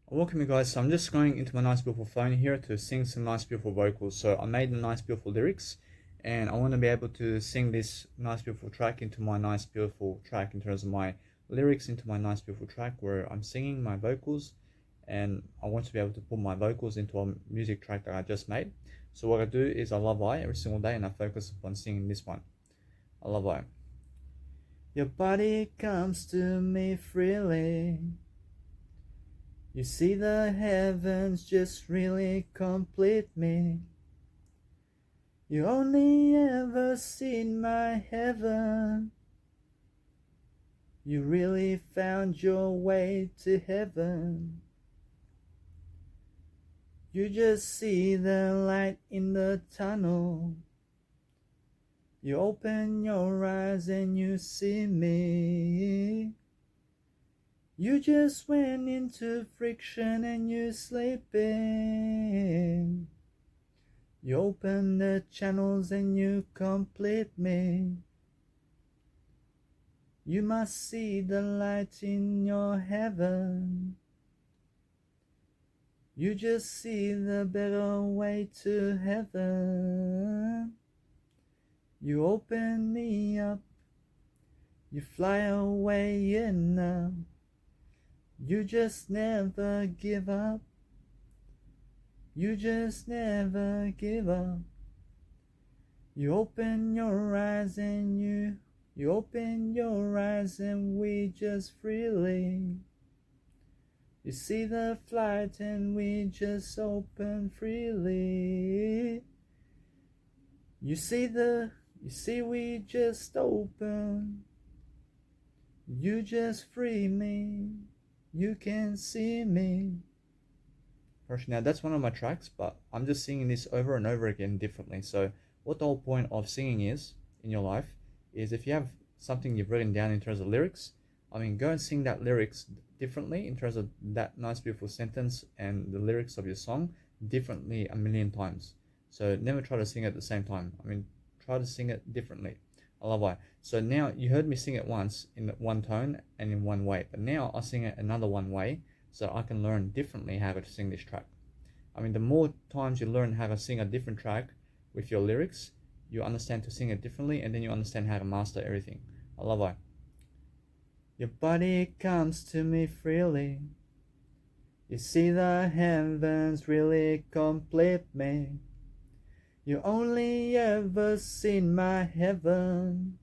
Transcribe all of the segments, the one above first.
Welcome you guys. So I'm just going into my nice beautiful phone here to sing some nice beautiful vocals. So I made the nice beautiful lyrics and I want to be able to sing this nice beautiful track into my nice beautiful track in terms of my lyrics into my nice beautiful track where I'm singing my vocals, and I want to be able to put my vocals into a music track that I just made. So what I do is I love I every single day and I focus upon singing this one. I love I. Your body comes to me freely. You see the heavens just really complete me. You only ever seen my heaven. You really found your way to heaven. You just see the light in the tunnel. You open your eyes and you see me. You just went into friction and you sleeping. You open the channels and you complete me. You must see the light in your heaven. You just see the better way to heaven. You open me up. You fly away and now. You just never give up. You just never give up. You open your eyes and you open your eyes and we just freely. You see the flight and we just open freely. You see we just open. You just free me. You can see me. Now that's one of my tracks, but I'm just singing this over and over again differently. So what the whole point of singing is in your life is if you have something you've written down in terms of lyrics, go and sing that lyrics differently in terms of that nice beautiful sentence and the lyrics of your song differently a million times. So never try to sing it at the same time. Try to sing it differently. I love why. So now you heard me sing it once in one tone and in one way, but now I'll sing it another one way so I can learn differently how to sing this track. The more times you learn how to sing a different track with your lyrics, you understand to sing it differently, and then you understand how to master everything. I love it. Your body comes to me freely. You see the heavens really complete me. You only ever seen my heaven.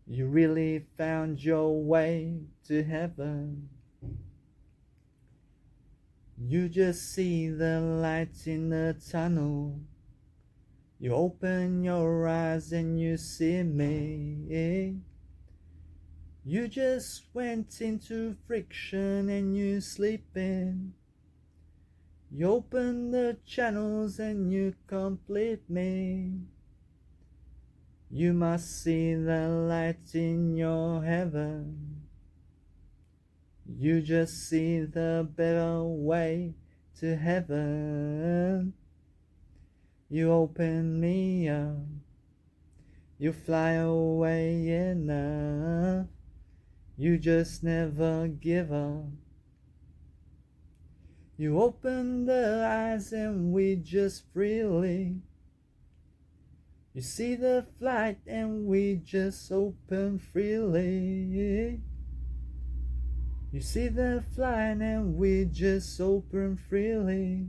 You really found your way to heaven. You just see the light in the tunnel. You open your eyes and you see me. You just went into friction and you sleeping. You open the channels and you complete me. You must see the light in your heaven. You just see the better way to heaven. You open me up. You fly away enough. You just never give up. You open the eyes and we just freely. You see the flight and we just open freely. You see the flight and we just open freely.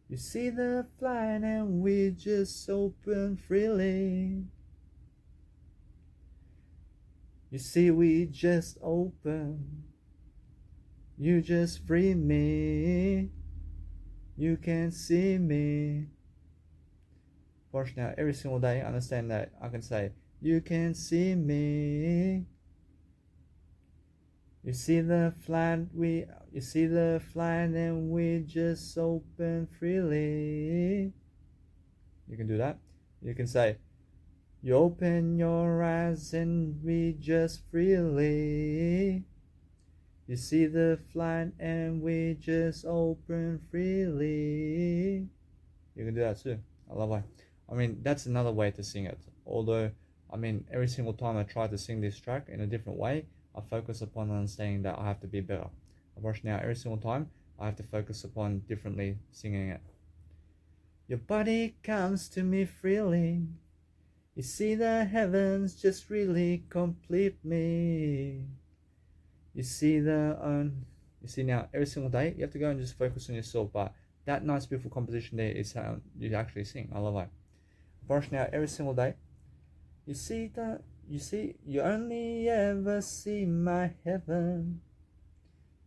You see the flight and we just open freely. You see we just open. You just free me. You can see me. Of course, now every single day, understand that I can say, you can see me. You see the flight and we just open freely. You can do that. You can say, you open your eyes and we just freely. You see the flight and we just open freely. You can do that too. I love it. That's another way to sing it. Although, every single time I try to sing this track in a different way, I focus upon understanding that I have to be better. Of now, every single time, I have to focus upon differently singing it. Your body comes to me freely. You see the heavens just really complete me. You see now every single day you have to go and just focus on yourself. But that nice beautiful composition there is how you actually sing. I love it. Brush now every single day. You only ever see my heaven.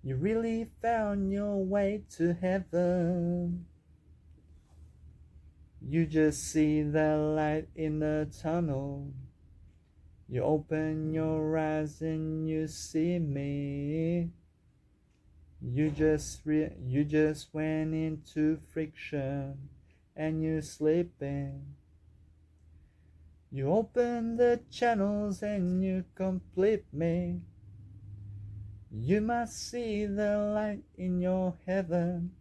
You really found your way to heaven. You just see the light in the tunnel. You open your eyes and you see me. You just went into friction and you're sleeping. You open the channels and you complete me. You must see the light in your heaven.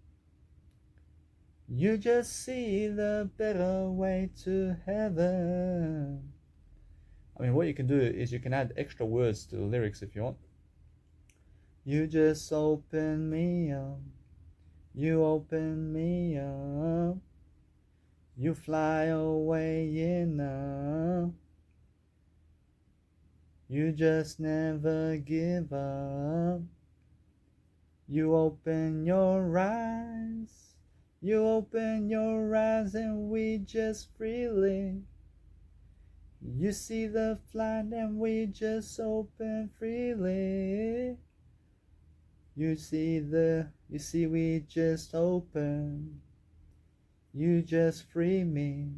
You just see the better way to heaven. I mean, what you can do is you can add extra words to the lyrics if you want. You just open me up. You open me up. You fly away enough. You just never give up. You open your eyes. You open your eyes and we just freely. You see the flight and we just open freely. You see we just open. You just free me.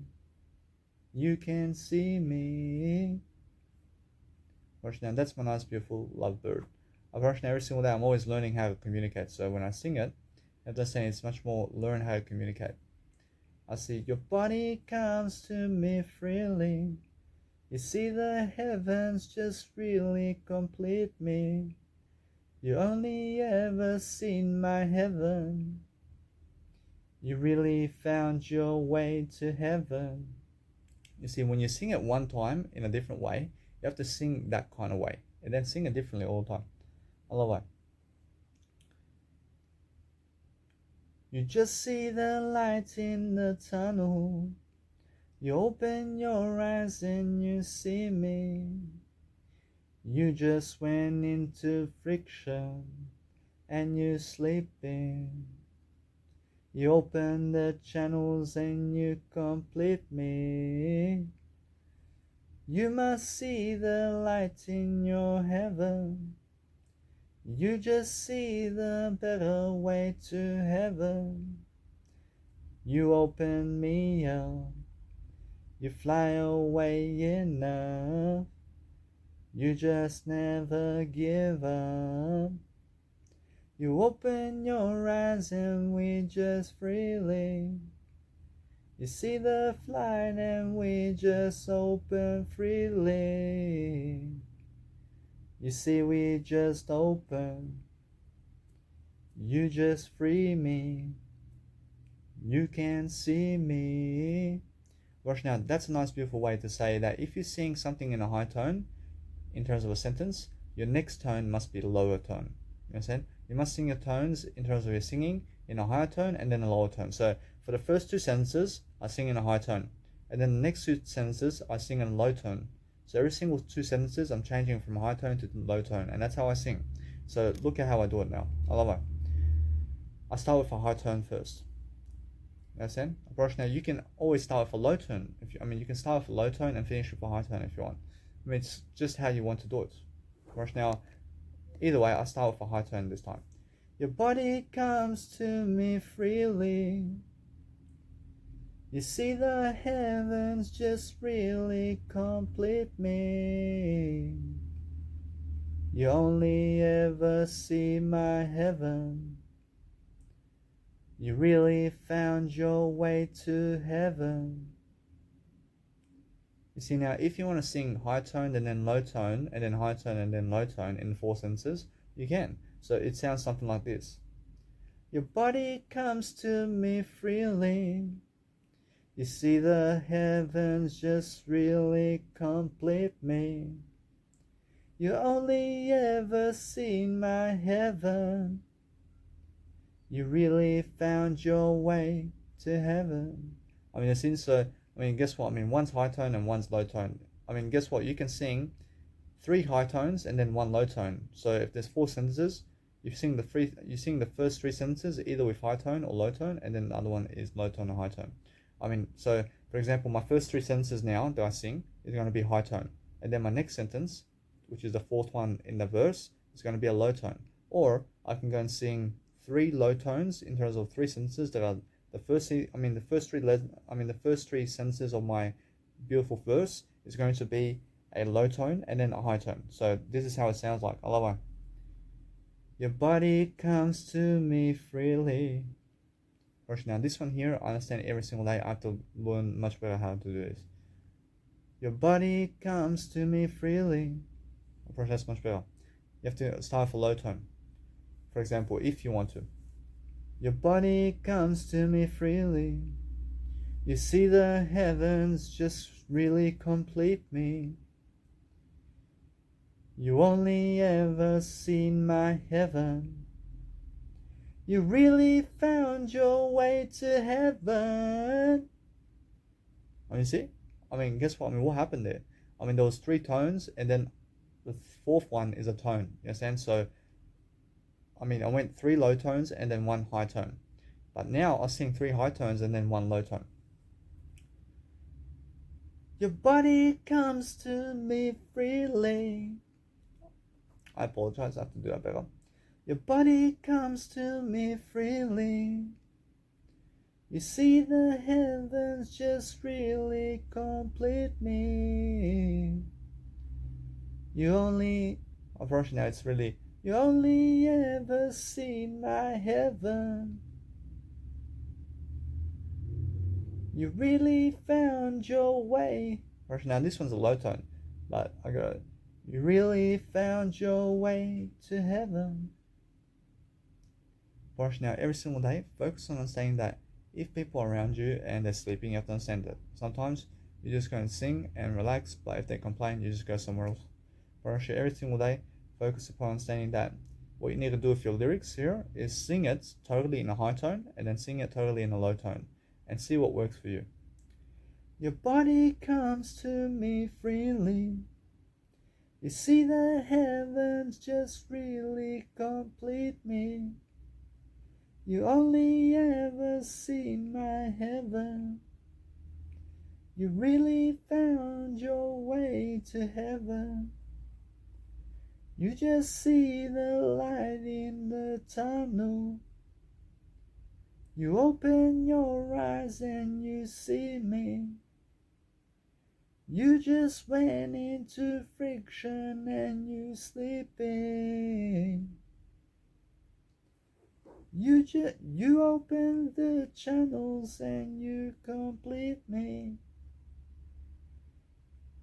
You can see me. Now that's my nice beautiful lovebird. Every single day I'm always learning how to communicate. So when I sing it, I'm just saying it's much more learn how to communicate. I see your body comes to me freely. You see the heavens just really complete me. You only ever seen my heaven. You really found your way to heaven. You see, when you sing it one time in a different way, you have to sing that kind of way and then sing it differently all the time. I love it. You just see the light in the tunnel. You open your eyes and you see me. You just went into friction and you're sleeping. You open the channels and you complete me. You must see the light in your heaven. You just see the better way to heaven. You open me up. You fly away enough. You just never give up. You open your eyes and we just freely. You see the flight and we just open freely. You see we just open. You just free me. You can see me. Watch now, that's a nice beautiful way to say that if you sing something in a high tone, in terms of a sentence, your next tone must be the lower tone. You understand? You must sing your tones in terms of your singing in a higher tone and then a lower tone. So for the first two sentences, I sing in a high tone. And then the next two sentences, I sing in a low tone. So every single two sentences, I'm changing from high tone to low tone. And that's how I sing. So look at how I do it now. I love it. I start with a high tone first. You understand? Now you can always start with a low tone. You can start with a low tone and finish with a high tone if you want. I mean, it's just how you want to do it. Now, either way, I start with a high tone this time. Your body comes to me freely. You see the heavens just really complete me. You only ever see my heaven. You really found your way to heaven. You see now, if you want to sing high tone and then low tone, and then high tone and then low tone in 4 sentences, you can. So it sounds something like this. Your body comes to me freely. You see the heavens just really complete me. You only ever seen my heaven. You really found your way to heaven. I mean, guess what? I mean, one's high tone and one's low tone. I mean, guess what? You can sing three high tones and then one low tone. So if there's four sentences, you sing the first three sentences either with high tone or low tone, and then the other one is low tone or high tone. I mean, so for example, my first three sentences now that I sing is going to be high tone, and then my next sentence, which is the fourth one in the verse, is going to be a low tone. Or I can go and sing three low tones in terms of three sentences that are the first three sentences of my beautiful verse is going to be a low tone and then a high tone. So this is how it sounds like. Aloha. Your body comes to me freely. Now this one here, I understand every single day. I have to learn much better how to do this. Your body comes to me freely. Of course, that's much better. You have to start for low tone. For example, if you want to. Your body comes to me freely. You see the heavens just really complete me. You only ever seen my heaven. You really found your way to heaven. Oh, you see? I mean, guess what? I mean, what happened there? I mean, there was three tones, and then the fourth one is a tone. You understand? So, I mean, I went three low tones and then one high tone. But now I sing three high tones and then one low tone. Your body comes to me freely. I apologize, I have to do that better. Your body comes to me freely. You see the heavens just really complete me. You only ever seen my heaven. You really found your way. Now this one's a low tone, but I go, you really found your way to heaven. Now every single day, focus on understanding that if people are around you and they're sleeping, you have to understand that sometimes you just go and sing and relax, but if they complain, you just go somewhere else. Every single day, focus upon understanding that what you need to do with your lyrics here is sing it totally in a high tone and then sing it totally in a low tone and see what works for you. Your body comes to me freely. You see the heavens just really complete me. You only ever seen my heaven. You really found your way to heaven. You just see the light in the tunnel. You open your eyes and you see me. You just went into friction and you sleeping. You open the channels and you complete me.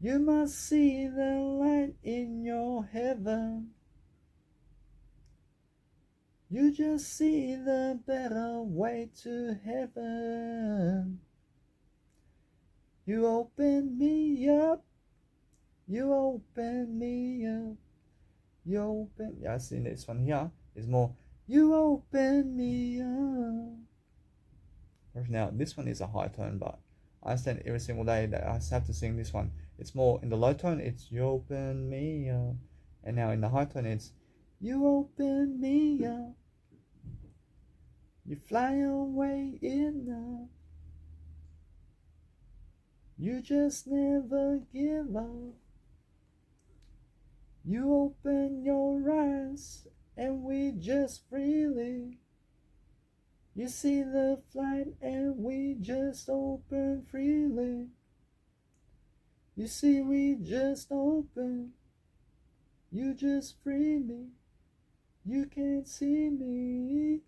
You must see the light in your heaven. You just see the better way to heaven. You open me up. You open me up. You open. Yeah, see this one here is more. You open me up. Now this one is a high tone, but I understand every single day that I have to sing this one. It's more in the low tone. It's you open me up, and now in the high tone it's you open me up. You fly away enough. You just never give up. You open your eyes and we just freely. You see the flight and we just open freely. You see we just open. You just free me. You can't see me.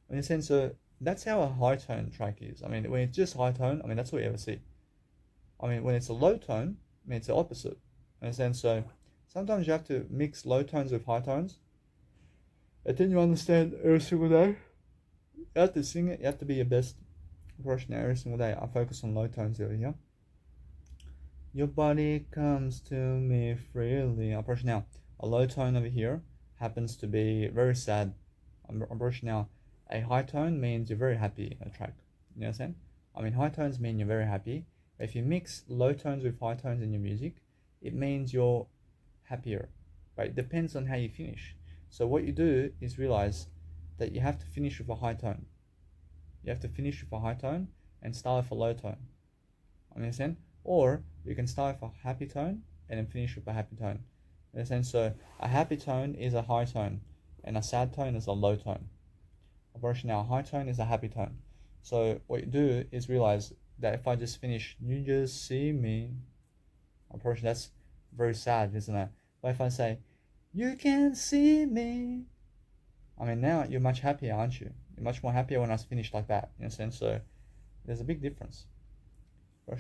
In a sense, so that's how a high tone track is. I mean, when it's just high tone, I mean, that's what you ever see. I mean, when it's a low tone, I mean, it's the opposite. In a sense, so sometimes you have to mix low tones with high tones. And then you understand every single day. You have to sing it, you have to be your best version every single day. I focus on low tones over here. Your body comes to me freely. I'll now. A low tone over here happens to be very sad. I'm brushing now. A high tone means you're very happy in a track. You understand? I mean, high tones mean you're very happy. If you mix low tones with high tones in your music, it means you're happier. Right? It depends on how you finish. So what you do is realize that you have to finish with a high tone. You have to finish with a high tone and start with a low tone. Understand? Or you can start with a happy tone and then finish with a happy tone. Understand? So a happy tone is a high tone, and a sad tone is a low tone. Unfortunately, now a high tone is a happy tone. So what you do is realize that if I just finish, you just see me. Unfortunately, that's very sad, isn't it? But if I say, you can see me, I mean, now you're much happier, aren't you? You're much more happier when I finish like that, in a sense. So there's a big difference.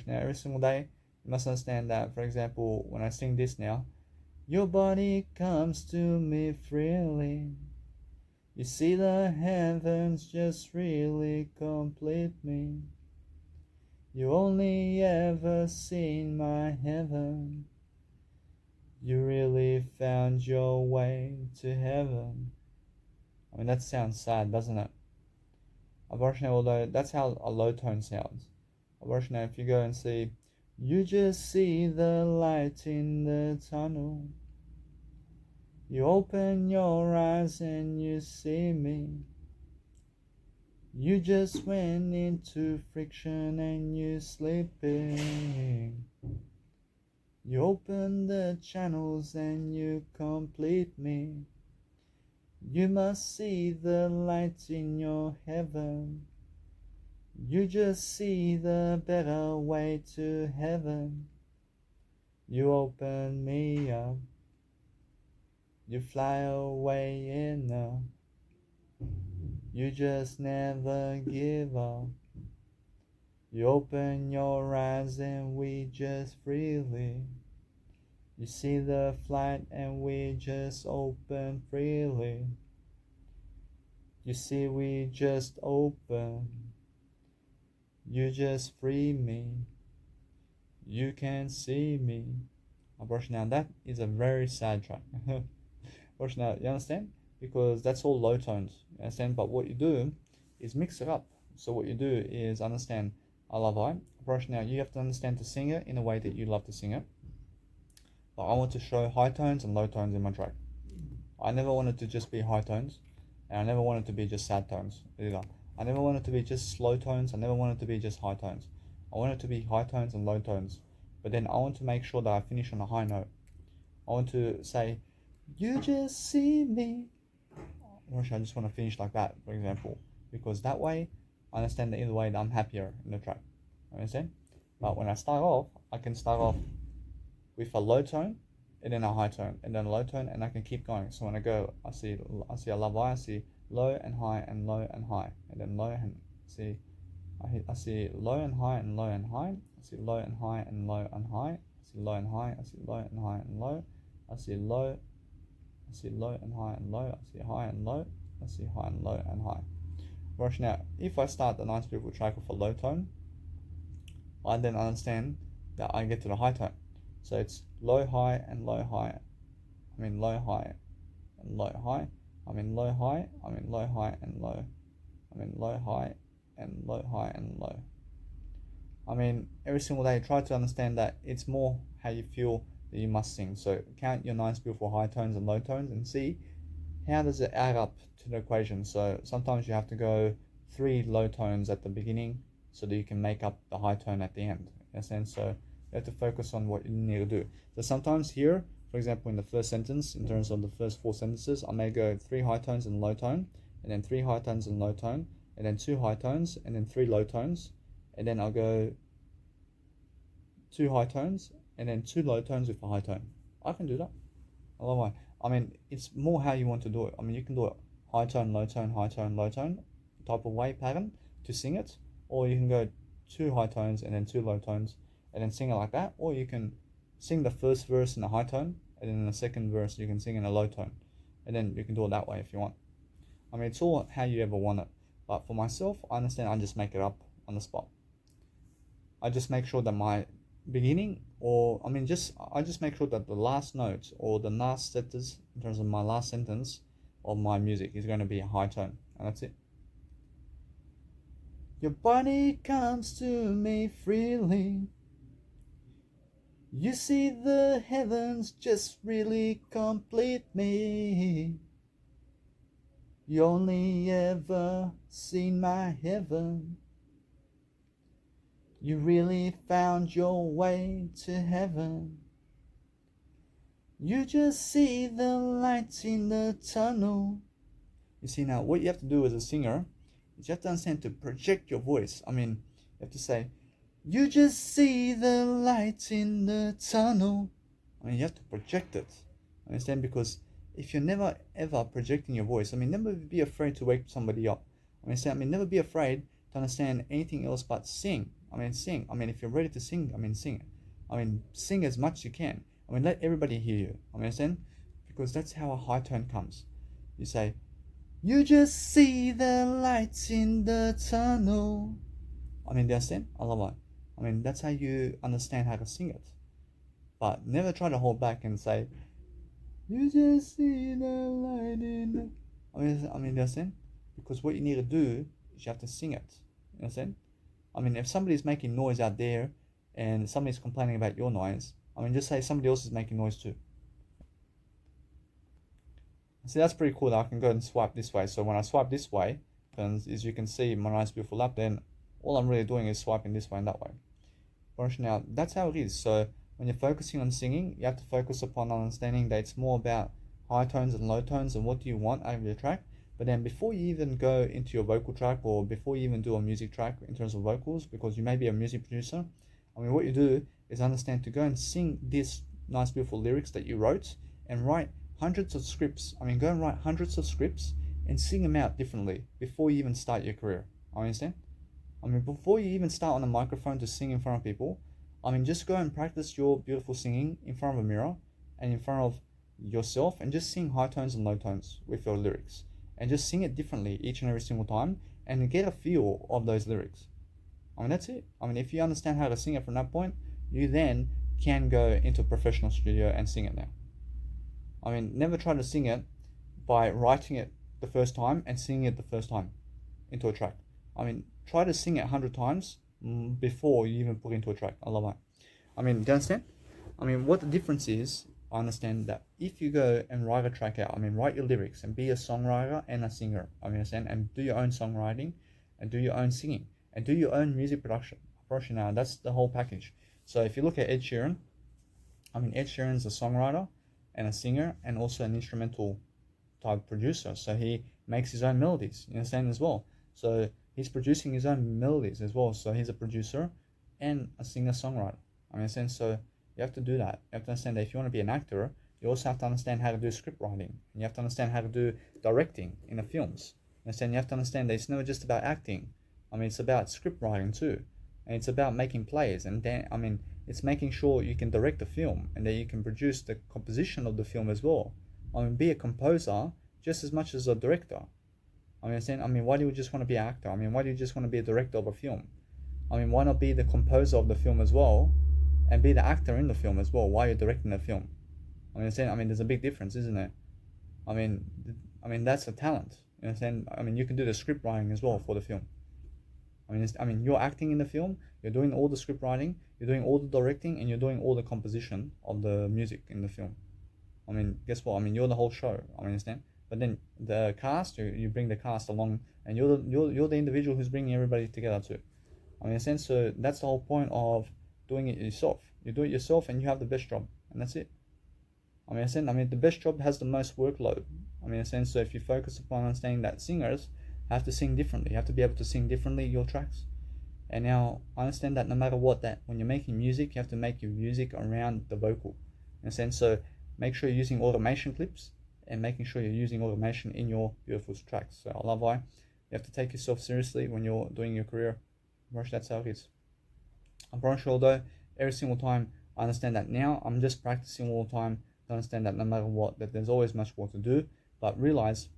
Now, every single day, you must understand that, for example, when I sing this now, your body comes to me freely. You see the heavens just really complete me. You only ever seen my heaven. You really found your way to heaven. I mean, that sounds sad, doesn't it? Unfortunately, although that's how a low tone sounds. Unfortunately, if you go and see, you just see the light in the tunnel. You open your eyes and you see me. You just went into friction and you sleeping. You open the channels and you complete me. You must see the light in your heaven. You just see the better way to heaven. You open me up. You fly away in a. You just never give up. You open your eyes and we just freely. You see the flight and we just open freely. You see we just open. You just free me. You can see me. Now that is a very sad track. Now, you understand? Because that's all low tones. You understand? But what you do is mix it up. So what you do is understand I love I. Now you have to understand to sing it in a way that you love to sing it. But I want to show high tones and low tones in my track. I never wanted to just be high tones, and I never wanted to be just sad tones either. I never wanted to be just slow tones. I never wanted to be just high tones. I wanted to be high tones and low tones. But then I want to make sure that I finish on a high note. I want to say, you just see me. Or I just want to finish like that, for example. Because that way, I understand that either way that I'm happier in the track. Understand? But when I start off, I can start off with a low tone, and then a high tone, and then a low tone, and I can keep going. So when I go, I see a love I see low and high and low and high, and then low and see, I see low and high and low and high. I see low and high and low and high. I see low and high. I see low and high and low. I see low. I see low and high and low. I see high and low. I see high and low and high. Right now, if I start the Nice Beautiful track with a low tone, I then understand that I get to the high tone. So it's low, high, and low, high. I mean low, high, and low, high. I mean low, high. I mean low, high, and low. I mean low, high, and low, high, and low. I mean, every single day, try to understand that it's more how you feel that you must sing. So count your nice, beautiful high tones and low tones and see how does it add up to the equation. So sometimes you have to go 3 low tones at the beginning so that you can make up the high tone at the end. In a sense, so you have to focus on what you need to do. So sometimes here, for example, in the first sentence, in terms of the first 4 sentences, I may go 3 high tones and low tone, and then 3 high tones and low tone, and then 2 high tones, and then 3 low tones, and then I'll go 2 high tones, and then 2 low tones with a high tone. I can do that. I love my. I mean, it's more how you want to do it. I mean, you can do it high tone, low tone, high tone, low tone type of way pattern to sing it, or you can go 2 high tones and then 2 low tones and then sing it like that, or you can sing the first verse in a high tone and then in the second verse you can sing in a low tone, and then you can do it that way if you want. I mean, it's all how you ever want it. But for myself, I understand I just make it up on the spot. I just make sure that my beginning, or I just make sure that the last note or the last sentence in terms of my last sentence of my music is going to be a high tone, and that's it. Your body comes to me freely. You see the heavens just really complete me. You only ever seen my heaven. You really found your way to heaven. You just see the lights in the tunnel. You see, now what you have to do as a singer is you have to understand to project your voice. I mean, you have to say, you just see the lights in the tunnel. I mean, you have to project it. Understand? Because if you're never ever projecting your voice, I mean, never be afraid to wake somebody up. I mean, never be afraid to understand anything else but sing. I mean, sing. I mean, if you're ready to sing, I mean, sing. I mean, sing as much as you can. I mean, let everybody hear you. I mean, understand? Because that's how a high tone comes. You say, you just see the lights in the tunnel. I mean, do you understand? I love it. I mean, that's how you understand how to sing it. But never try to hold back and say, you just see the light in the... do you understand? Because what you need to do is you have to sing it. You understand? I mean, if somebody's making noise out there and somebody's complaining about your noise, I mean, just say somebody else is making noise too. See, that's pretty cool that I can go and swipe this way. So when I swipe this way, as you can see my nice beautiful lap, then all I'm really doing is swiping this way and that way. Now, that's how it is. So when you're focusing on singing, you have to focus upon understanding that it's more about high tones and low tones and what do you want out of your track. But then before you even go into your vocal track or before you even do a music track in terms of vocals, because you may be a music producer, I mean, what you do is understand to go and sing this nice beautiful lyrics that you wrote and write hundreds of scripts. I mean, go and write hundreds of scripts and sing them out differently before you even start your career. I understand? I mean, before you even start on a microphone to sing in front of people, I mean, just go and practice your beautiful singing in front of a mirror and in front of yourself and just sing high tones and low tones with your lyrics. And just sing it differently each and every single time and get a feel of those lyrics. I mean, that's it. I mean, if you understand how to sing it from that point, you then can go into a professional studio and sing it now. I mean, never try to sing it by writing it the first time and singing it the first time into a track. I mean, try to sing it 100 times before you even put it into a track. I love that. I mean, do you understand? I mean, what the difference is, I understand that if you go and write a track out, I mean, write your lyrics and be a songwriter and a singer, I mean, understand, and do your own songwriting and do your own singing and do your own music production. Now, that's the whole package. So if you look at Ed Sheeran, I mean, Ed Sheeran's a songwriter and a singer and also an instrumental type producer. So he makes his own melodies, you understand, as well. So he's producing his own melodies as well. So he's a producer and a singer-songwriter. I understand. So you have to do that. You have to understand that if you want to be an actor, you also have to understand how to do script writing. And you have to understand how to do directing in the films. You understand? You have to understand that it's never just about acting. I mean, it's about script writing too. And it's about making plays. And then, I mean, it's making sure you can direct the film and that you can produce the composition of the film as well. I mean, be a composer just as much as a director. I mean, why do you just want to be an actor? I mean, why do you just want to be a director of a film? I mean, why not be the composer of the film as well and be the actor in the film as well while you're directing the film? I mean, there's a big difference, isn't there? I mean, that's a talent. You understand? I mean, you can do the script writing as well for the film. I mean, you're acting in the film, you're doing all the script writing, you're doing all the directing, and you're doing all the composition of the music in the film. I mean, guess what? I mean, you're the whole show. I mean, understand? But then the cast, you bring the cast along, and you're the individual who's bringing everybody together too. I mean, understand? So that's the whole point of doing it yourself. You do it yourself, and you have the best job, and that's it. I mean, understand? I mean, the best job has the most workload. I mean, understand? So if you focus upon understanding that singers have to sing differently, you have to be able to sing differently your tracks. And now I understand that no matter what, that when you're making music, you have to make your music around the vocal. In a sense, so make sure you're using automation clips and making sure you're using automation in your beautiful tracks. So I love why you have to take yourself seriously when you're doing your career. That's how it is. I'm pretty sure though, every single time I understand that now, I'm just practicing all the time to understand that no matter what, that there's always much more to do, but realize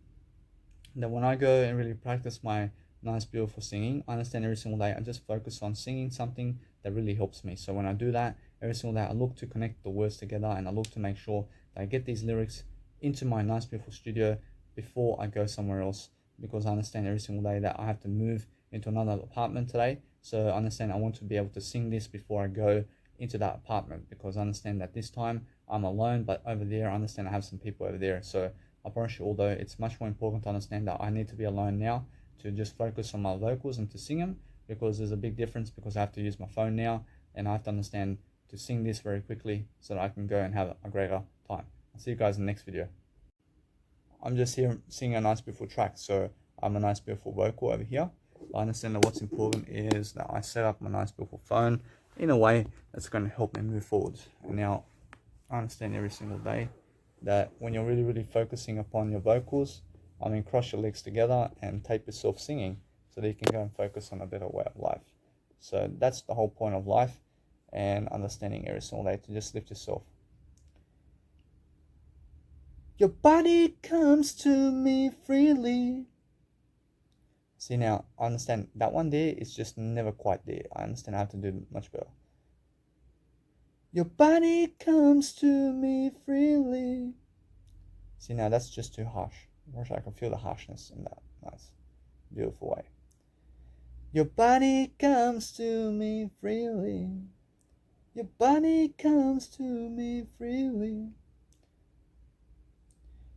that when I go and really practice my nice beautiful singing, I understand every single day I just focus on singing something that really helps me. So when I do that every single day, I look to connect the words together and I look to make sure that I get these lyrics into my nice beautiful studio before I go somewhere else, because I understand every single day that I have to move into another apartment today. So I understand I want to be able to sing this before I go into that apartment, because I understand that this time I'm alone, but over there I understand I have some people over there. So I promise you, although it's much more important to understand that I need to be alone now to just focus on my vocals and to sing them, because there's a big difference, because I have to use my phone now and I have to understand to sing this very quickly so that I can go and have a greater time. I'll see you guys in the next video. I'm just here singing a nice beautiful track, so I'm a nice beautiful vocal over here. I understand that what's important is that I set up my nice beautiful phone in a way that's going to help me move forward. And now I understand every single day that when you're really focusing upon your vocals, cross your legs together and tape yourself singing so that you can go and focus on a better way of life. So that's the whole point of life, and understanding every single day to just lift yourself. Your body comes to me freely. See, now I understand that one there is just never quite there. I understand I have to do much better. Your body comes to me freely. See, now that's just too harsh. I wish I could feel the harshness in that nice, beautiful way. Your body comes to me freely. Your body comes to me freely.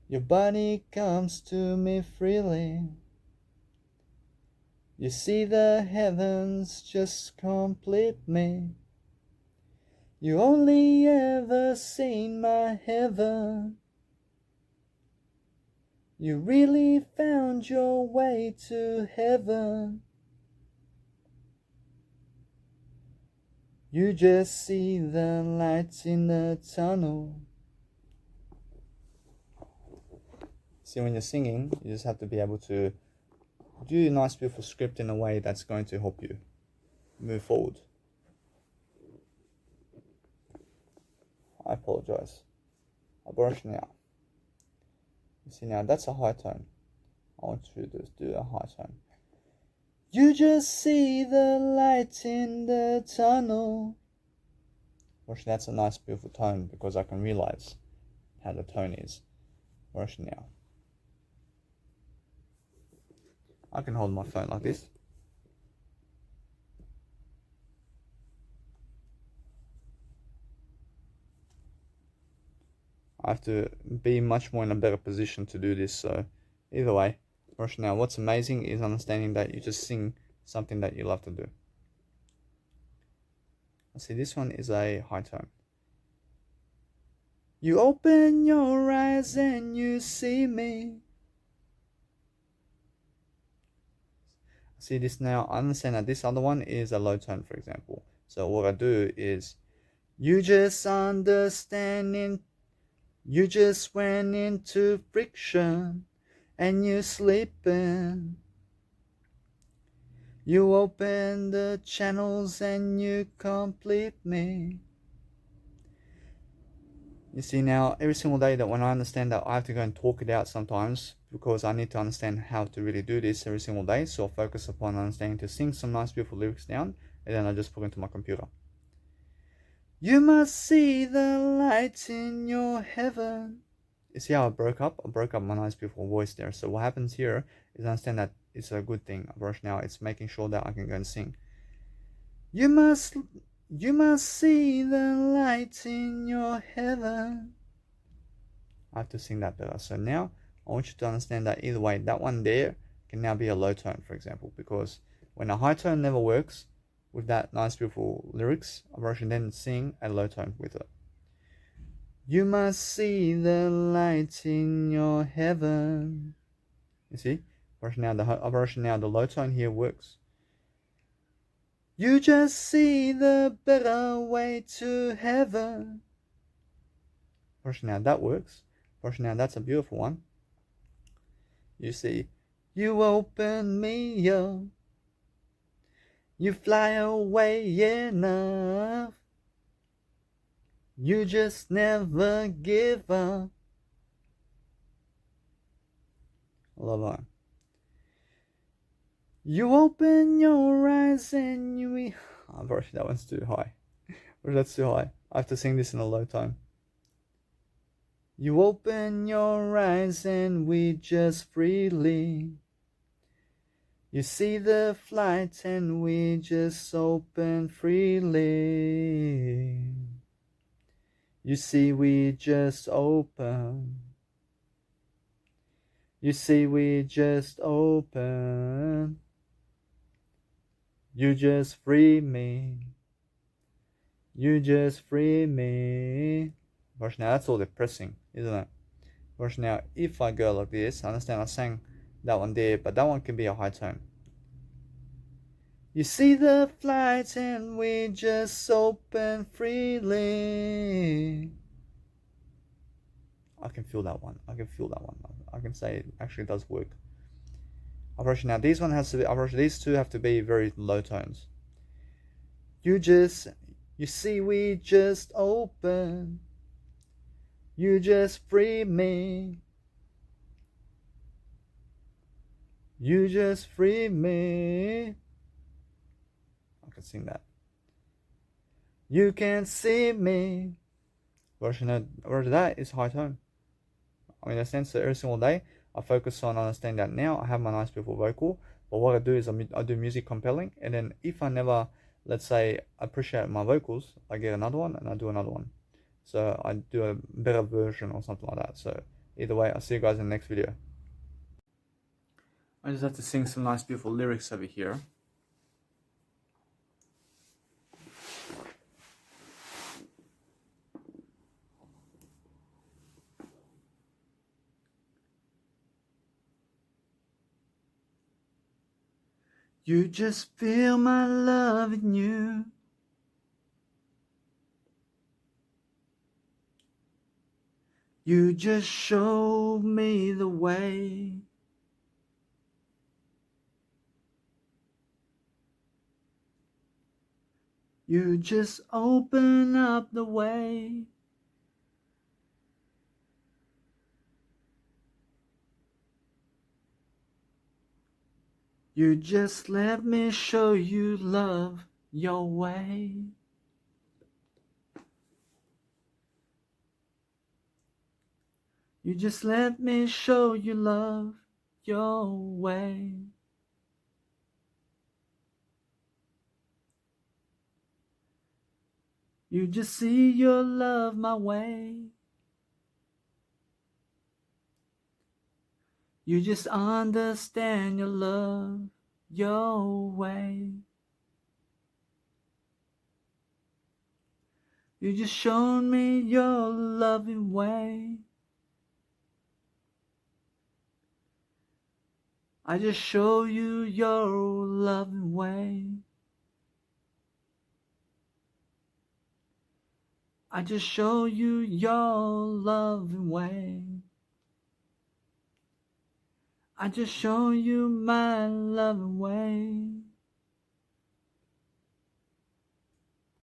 Your body comes to me freely. You see the heavens just complete me. You only ever seen my heaven. You really found your way to heaven. You just see the lights in the tunnel. See, when you're singing, you just have to be able to do a nice beautiful script in a way that's going to help you move forward. I apologize. I'll brush now. You see, now that's a high tone. I want you to do a high tone. You just see the light in the tunnel. Brush, that's a nice beautiful tone, because I can realize how the tone is. Brush now. I can hold my phone like this. I have to be much more in a better position to do this, so either way, brush now. What's amazing is understanding that you just sing something that you love to do. See, this one is a high tone. You open your eyes and you see me. See this now, I understand that this other one is a low tone, for example. So what I do is, you just understanding, you just went into friction and you sleeping. You open the channels and you complete me. You see, now every single day that when I understand that I have to go and talk it out sometimes, because I need to understand how to really do this every single day, so I'll focus upon understanding to sing some nice beautiful lyrics down, and then I just put it into my computer. You must see the light in your heaven. You see how I broke up? I broke up my nice beautiful voice there. So what happens here is I understand that it's a good thing. Brush now, it's making sure that I can go and sing. You must see the light in your heaven. I have to sing that better. So now I want you to understand that either way, that one there can now be a low tone, for example, because when a high tone never works with that nice beautiful lyrics, I can then sing a low tone with it. You must see the light in your heaven. You see? Now the low tone here works. You just see the better way to heaven. Now that works. Now that's a beautiful one. You see, you open me up. You fly away enough. You just never give up. I love that. You open your eyes and you... Oh, gosh, that one's too high. Or that's too high. I have to sing this in a low tone. You open your eyes and we just freely. You see the flight and we just open freely. You see we just open. You see we just open. You just free me. You just free me. Verse now, that's all depressing, isn't it? Verse now, if I go like this, I understand I sang that one there, but that one can be a high tone. You see the flights and we just open freely. I can feel that one. I can feel that one. I can say it actually does work. Approach now. These two have to be very low tones. You see, we just open. You just free me. You just free me. I can sing that. You can see me. Version of that is high tone. I mean, in a sense, every single day, I focus on understanding that now. I have my nice, beautiful vocal, but what I do is I do music compelling, and then if I never, let's say, appreciate my vocals, I get another one and I do another one. So I do a better version or something like that. So either way, I'll see you guys in the next video. I just have to sing some nice, beautiful lyrics over here. You just feel my love in you. You just show me the way. You just open up the way. You just let me show you love your way. You just let me show you love your way. You just see your love my way. You just understand your love your way. You just shown me your loving way. I just show you your loving way. I just show you your loving way. I just show you my loving way.